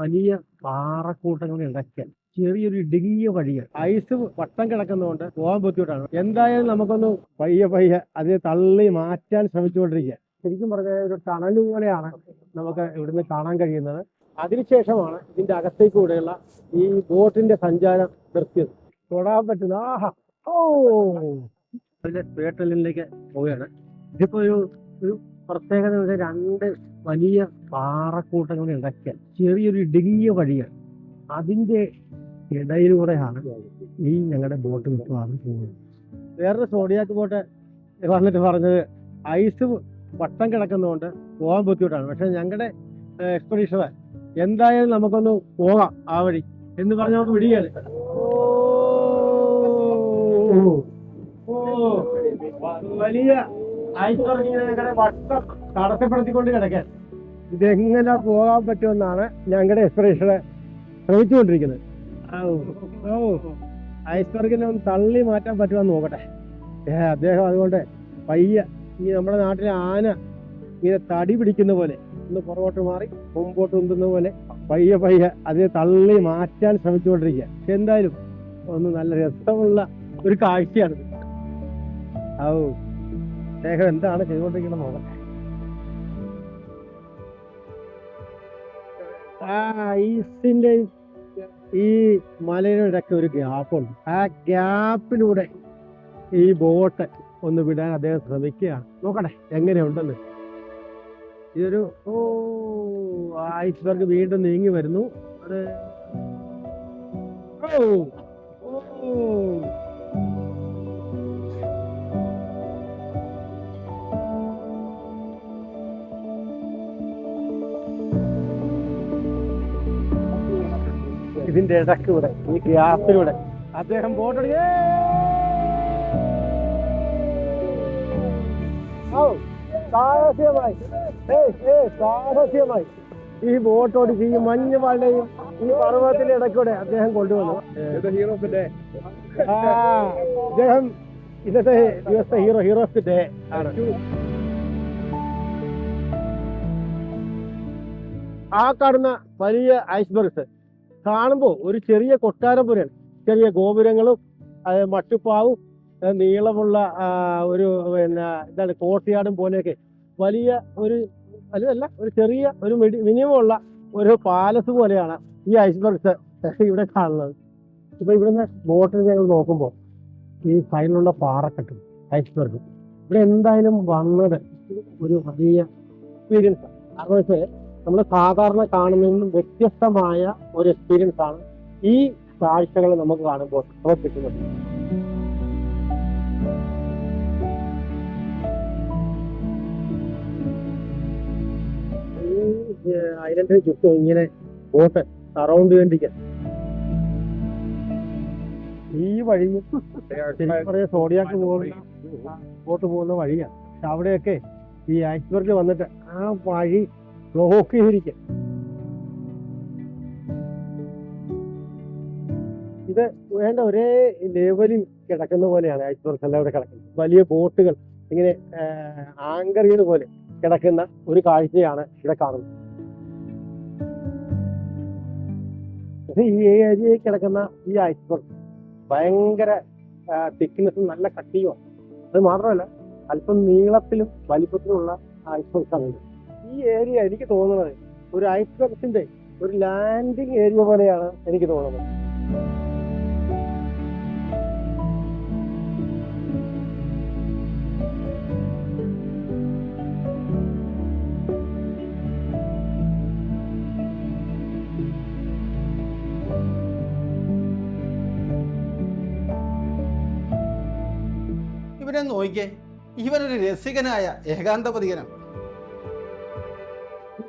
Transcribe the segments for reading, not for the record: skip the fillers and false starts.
വലിയ പാറക്കൂട്ടങ്ങൾ ഇടയ്ക്ക് ചെറിയൊരു ഇടുങ്ങിയ വഴികൾ ഐസ് വട്ടം കിടക്കുന്നതുകൊണ്ട് പോകാൻ ബുദ്ധിമുട്ടാണ്. എന്തായാലും നമുക്കൊന്ന് പയ്യെ അതിനെ തള്ളി മാറ്റാൻ ശ്രമിച്ചുകൊണ്ടിരിക്കുക. ശരിക്കും പറഞ്ഞാൽ ഒരു ടണൽ പോലെയാണ് നമുക്ക് ഇവിടുന്ന് കാണാൻ കഴിയുന്നത്. അതിനുശേഷമാണ് ഇതിന്റെ അകത്തേക്കൂടെയുള്ള ഈ ബോട്ടിന്റെ സഞ്ചാരം നിർത്തിയത്. തൊടാൻ പറ്റുന്ന അതിന്റെ സ്പേട്ടലിലേക്ക് പോവുകയാണ്. ഇതിപ്പോ ഒരു പ്രത്യേകത രണ്ട് വലിയ പാറക്കൂട്ടങ്ങൾ ഇടയ്ക്ക് ചെറിയൊരു ഇടുങ്ങിയ വഴികൾ, അതിന്റെ ഇടയിലൂടെയാണ് ഈ ഞങ്ങളുടെ ബോട്ട് മിക്കവാറും പോകുന്നത്. വേറൊരു സോഡിയാക്ക് ബോട്ട് വന്നിട്ട് പറഞ്ഞത് ഐസ് വട്ടം കിടക്കുന്നതുകൊണ്ട് പോകാൻ ബുദ്ധിമുട്ടാണ്. പക്ഷെ ഞങ്ങളുടെ എക്സ്പെഡീഷൻ എന്തായാലും നമുക്കൊന്ന് പോകാം ആ വഴി എന്ന് പറഞ്ഞ് നമുക്ക് വിടുകയാണ്. വലിയ ഐസ് ഞങ്ങളുടെ വട്ടം തടസ്സപ്പെടുത്തിക്കൊണ്ട് കിടക്കാൻ ഇതെങ്ങനെ പോകാൻ പറ്റുമെന്നാണ് ഞങ്ങളുടെ എക്സ്പെഡീഷനെ ശ്രമിച്ചുകൊണ്ടിരിക്കുന്നത്. ഐസ്ബർഗിനെ ഒന്ന് തള്ളി മാറ്റാൻ പറ്റുമെന്ന് നോക്കട്ടെ. അദ്ദേഹം അതുകൊണ്ട് പയ്യെ ഈ നമ്മുടെ നാട്ടിലെ ആന ഇങ്ങനെ തടി പിടിക്കുന്ന പോലെ ഒന്ന് പുറകോട്ട് മാറി മുമ്പോട്ട് ഉന്തുന്ന പോലെ പയ്യെ അതിനെ തള്ളി മാറ്റാൻ ശ്രമിച്ചുകൊണ്ടിരിക്കുക. പക്ഷെ എന്തായാലും ഒന്ന് നല്ല രസമുള്ള ഒരു കാഴ്ചയാണ്. അദ്ദേഹം എന്താണ് ചെയ്തുകൊണ്ടിരിക്കുന്നത് നോക്കട്ടെ. ഐസിന്റെ ഈ മലയുടെ ഇടയ്ക്ക് ഒരു ഗ്യാപ്പുണ്ട്. ആ ഗ്യാപ്പിലൂടെ ഈ ബോട്ട് ഒന്ന് വിടാൻ അദ്ദേഹം ശ്രമിക്കുകയാണ്. നോക്കട്ടെ എങ്ങനെയുണ്ടെന്ന്. ഇതൊരു ഐസ്ബർഗ് വീണ്ടും നീങ്ങി വരുന്നു. അത് ഇതിന്റെ ഇടയ്ക്കൂടെ ഈ ഗ്യാപ്പിലൂടെ അദ്ദേഹം ബോട്ട് സാഹസ്യമായി ഈ ബോട്ടോടിച്ച് ഈ മഞ്ഞ് മലയും ഈ പർവ്വതത്തിന്റെ ഇടയ്ക്കൂടെ അദ്ദേഹം കൊണ്ടുവന്നു. അദ്ദേഹം ഇന്നത്തെ ദിവസത്തെ ഹീറോ ഓഫ് ദി ഡേ ആണ്. ആ കാണുന്ന വലിയ ഐസ്ബർഗ്സ് കാണുമ്പോൾ ഒരു ചെറിയ കൊട്ടാരം പോലെയാണ്. ചെറിയ ഗോപുരങ്ങളും മട്ടുപ്പാവും നീളമുള്ള ഒരു എന്താണ് കോട്ടയാടും പോലെയൊക്കെ വലിയ ഒരു ഒരു ചെറിയ ഒരു മിനിമം ഉള്ള ഒരു പാലസ് പോലെയാണ് ഈ ഐസ്ബർഗ്സ് ഇവിടെ കാണുന്നത്. ഇപ്പൊ ഇവിടുന്ന് ബോട്ടിൽ ഞങ്ങൾ നോക്കുമ്പോൾ ഈ സൈഡിലുള്ള പാറക്കെട്ടും ഐസ്ബർഗും ഇവിടെ എന്തായാലും വന്നത് ഒരു വലിയ എക്സ്പീരിയൻസ് ആണ്. കാരണം വെച്ചാൽ നമ്മൾ സാധാരണ കാണുന്നതിനും വ്യത്യസ്തമായ ഒരു എക്സ്പീരിയൻസ് ആണ് ഈ കാഴ്ചകൾ നമുക്ക് കാണുമ്പോൾ നമുക്ക് കിട്ടുന്നത്. ഈ ഐലൻഡിന് ചുറ്റും ഇങ്ങനെ ബോട്ട് സറൗണ്ട് ചെയ്തിരിക്കാൻ ഈ വഴി സോഡിയാക്ക് ബോട്ട് പോകുന്ന വഴിയാണ്. പക്ഷെ അവിടെയൊക്കെ ഈ ഐസ്ബർഗ് വന്നിട്ട് ആ വഴി ബ്ലോക്ക് ചെയ്തിരിക്കുക. ഇത് വേണ്ട ഒരേ ലെവലിൽ കിടക്കുന്ന പോലെയാണ് ഐസ്ബർഗ്സ് എല്ലാം ഇവിടെ കിടക്കുന്നത്. വലിയ ബോട്ടുകൾ ഇങ്ങനെ ആങ്കർ ചെയ്ത പോലെ കിടക്കുന്ന ഒരു കാഴ്ചയാണ് ഇവിടെ കാണുന്നത്. ഈ ഏരിയയിൽ കിടക്കുന്ന ഈ ഐസ്ബർഗ് ഭയങ്കര തിക്നെസ്സും നല്ല കട്ടിയുമാണ്. അത് മാത്രമല്ല അല്പം നീളത്തിലും വലിപ്പത്തിലുമുള്ള ഐസ്ബർഗ്സ് ആണ്. ഈ ഏരിയ എനിക്ക് തോന്നുന്നത് ഒരു ഐസ്ബർഗ്സിന്റെ ഒരു ലാൻഡിങ് ഏരിയ പോലെയാണ് എനിക്ക് തോന്നുന്നത്. ഇവനെ നോക്കിക്കേ, ഇവനൊരു രസികനായ ഏകാന്തപതികനാണ്.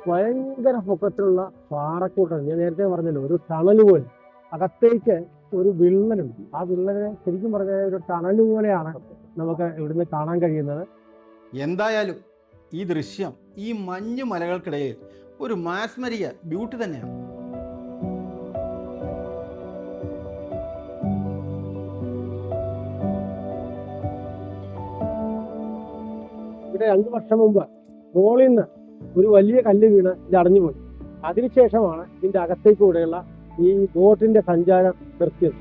ഭയങ്കര പൊക്കത്തിലുള്ള പാറക്കൂട്ടം. ഞാൻ നേരത്തെ പറഞ്ഞല്ലോ, ഒരു ടണല് പോലെ അകത്തേക്ക് ഒരു വിള്ളലുണ്ട്. ആ വിള്ളലിനെ ശരിക്കും പറഞ്ഞാൽ ഒരു ടണല് പോലെയാണ് നമുക്ക് ഇവിടുന്ന് കാണാൻ കഴിയുന്നത്. എന്തായാലും ഈ ദൃശ്യം ഈ മഞ്ഞു മലകൾക്കിടയിൽ ഒരു മാസ്മരിക ബ്യൂട്ടി തന്നെയാണ്. ഇവിടെ 2 വർഷം മുമ്പ് മോളിൽ നിന്ന് ഒരു വലിയ കല്ല് വീണ് ഇത് അടഞ്ഞുപോയി. അതിനുശേഷമാണ് ഇതിന്റെ അകത്തേക്കൂടെയുള്ള ഈ ബോട്ടിന്റെ സഞ്ചാരം നിർത്തിയത്.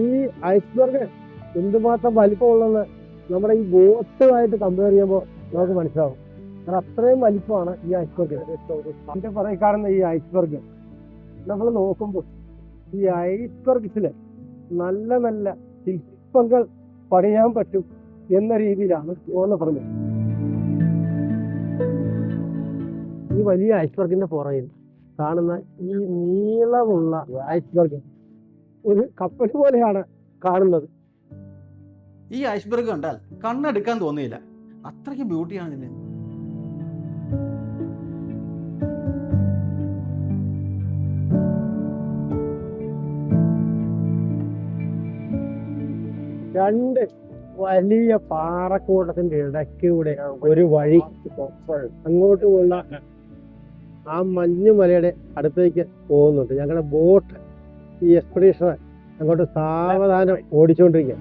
ഈ ഐസ്ബർഗ് എന്തുമാത്രം വലിപ്പമുള്ളതെന്ന് നമ്മുടെ ഈ ബോട്ടുമായിട്ട് കമ്പയർ ചെയ്യുമ്പോൾ നമുക്ക് മനസ്സിലാവും. കാരണം അത്രയും വലിപ്പമാണ് ഈ ഐസ്ബർഗ്. അതിന്റെ പുറകെ കാണുന്ന ഈ ഐസ്ബർഗ് നമ്മൾ നോക്കുമ്പോൾ ഈ ഐസ്ബർഗ്സില് നല്ല നല്ല ശില്പങ്ങൾ പണിയാൻ പറ്റും എന്ന രീതിയിലാണ് ഓന്ന് പറഞ്ഞത്. ഈ വലിയ ഐസ്ബർഗിന്റെ പുറകിൽ കാണുന്ന ഈ നീളമുള്ള ഐസ്ബർഗ് ഒരു കപ്പൽ പോലെയാണ് കാണുന്നത്. ഈ ഐസ്ബർഗ് കണ്ടാൽ കണ്ണെടുക്കാൻ തോന്നിയില്ല, അത്രയ്ക്ക് ബ്യൂട്ടിയാണ് ഇതിന്. രണ്ട് വലിയ പാറക്കൂട്ടത്തിന്റെ ഇടയ്ക്കൂടെ ഒരു വഴി അങ്ങോട്ടുമുള്ള ആ മഞ്ഞുമലയുടെ അടുത്തേക്ക് പോകുന്നുണ്ട്. ഞങ്ങളുടെ ബോട്ട് ഈ എക്സ്പെഡീഷണർ അങ്ങോട്ട് സാവധാനം ഓടിച്ചുകൊണ്ടിരിക്കുക.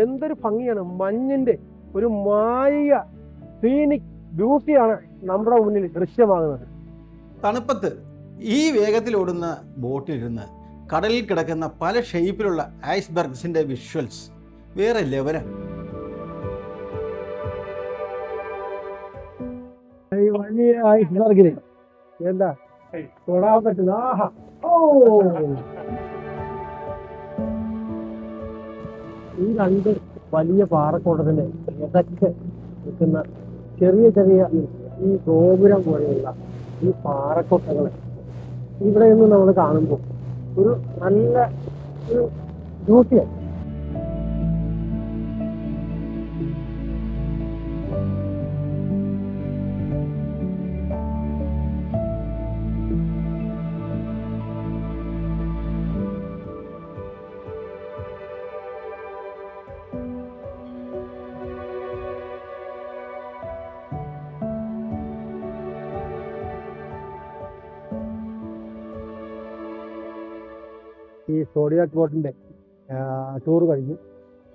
എന്തൊരു ഭംഗിയാണ്! മഞ്ഞിന്റെ ഒരു മായിക സീനിക് ബ്യൂട്ടിയാണ് നമ്മുടെ മുന്നിൽ ദൃശ്യമാകുന്നത്. തണുപ്പത്ത് ഈ വേഗത്തിലോടുന്ന ബോട്ടിലിരുന്ന് കടലിൽ കിടക്കുന്ന പല ഷേപ്പിലുള്ള ഐസ്ബർഗ്സിന്റെ വിഷ്വൽസ് വേറെ ലെവലാണ്. ഈ വലിയ ഐസ്ബർഗിന് എന്താ തൊടാൻ പറ്റുന്ന ഈ രണ്ട് വലിയ പാറക്കൂട്ടത്തിന്റെ ഇടയ്ക്ക് നിൽക്കുന്ന ചെറിയ ചെറിയ ഈ ഗോപുരം പോലെയുള്ള ഈ പാറക്കൂട്ടങ്ങൾ ഇവിടെ നിന്ന് നമ്മൾ കാണുമ്പോൾ ഒരു നല്ല ഒരു ബ്യൂട്ടിയാണ്. ഈ സോഡിയാക് ബോട്ടിന്റെ ടൂർ കഴിഞ്ഞു.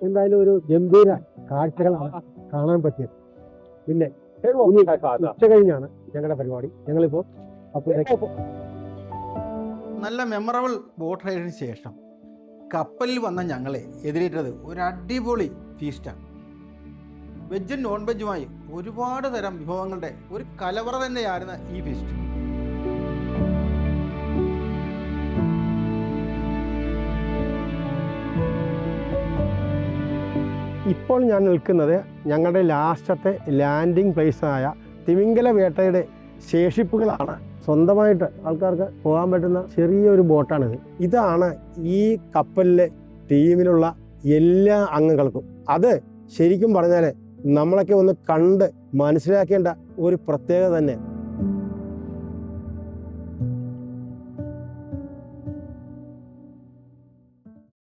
എന്തായാലും ഒരു ഗംഭീര കാഴ്ചകളാണ് കാണാൻ പറ്റിയത്. പിന്നെ ഉച്ച കഴിഞ്ഞാണ് ഞങ്ങളുടെ പരിപാടി. ഞങ്ങളിപ്പോ നല്ല മെമ്മറബിൾ ബോട്ട് റൈഡിന് ശേഷം കപ്പലിൽ വന്ന ഞങ്ങളെ എതിരേറ്റത് ഒരു അടിപൊളി ഫീസ്റ്റാണ്. വെജും നോൺ വെജുമായി ഒരുപാട് തരം വിഭവങ്ങളുടെ ഒരു കലവറ തന്നെയായിരുന്നു ഈ ഫീസ്റ്റ്. ഇപ്പോൾ ഞാൻ നിൽക്കുന്നത് ഞങ്ങളുടെ ലാസ്റ്റത്തെ ലാൻഡിംഗ് പ്ലേസായ തിമിംഗല വേട്ടയുടെ ശേഷിപ്പുകളാണ്. സ്വന്തമായിട്ട് ആൾക്കാർക്ക് പോകാൻ പറ്റുന്ന ചെറിയൊരു ബോട്ടാണിത്. ഇതാണ് ഈ കപ്പലിലെ ടീമിലുള്ള എല്ലാ അംഗങ്ങൾക്കും. അത് ശരിക്കും പറഞ്ഞാൽ നമ്മളൊക്കെ ഒന്ന് കണ്ട് മനസ്സിലാക്കേണ്ട ഒരു പ്രത്യേകത തന്നെ.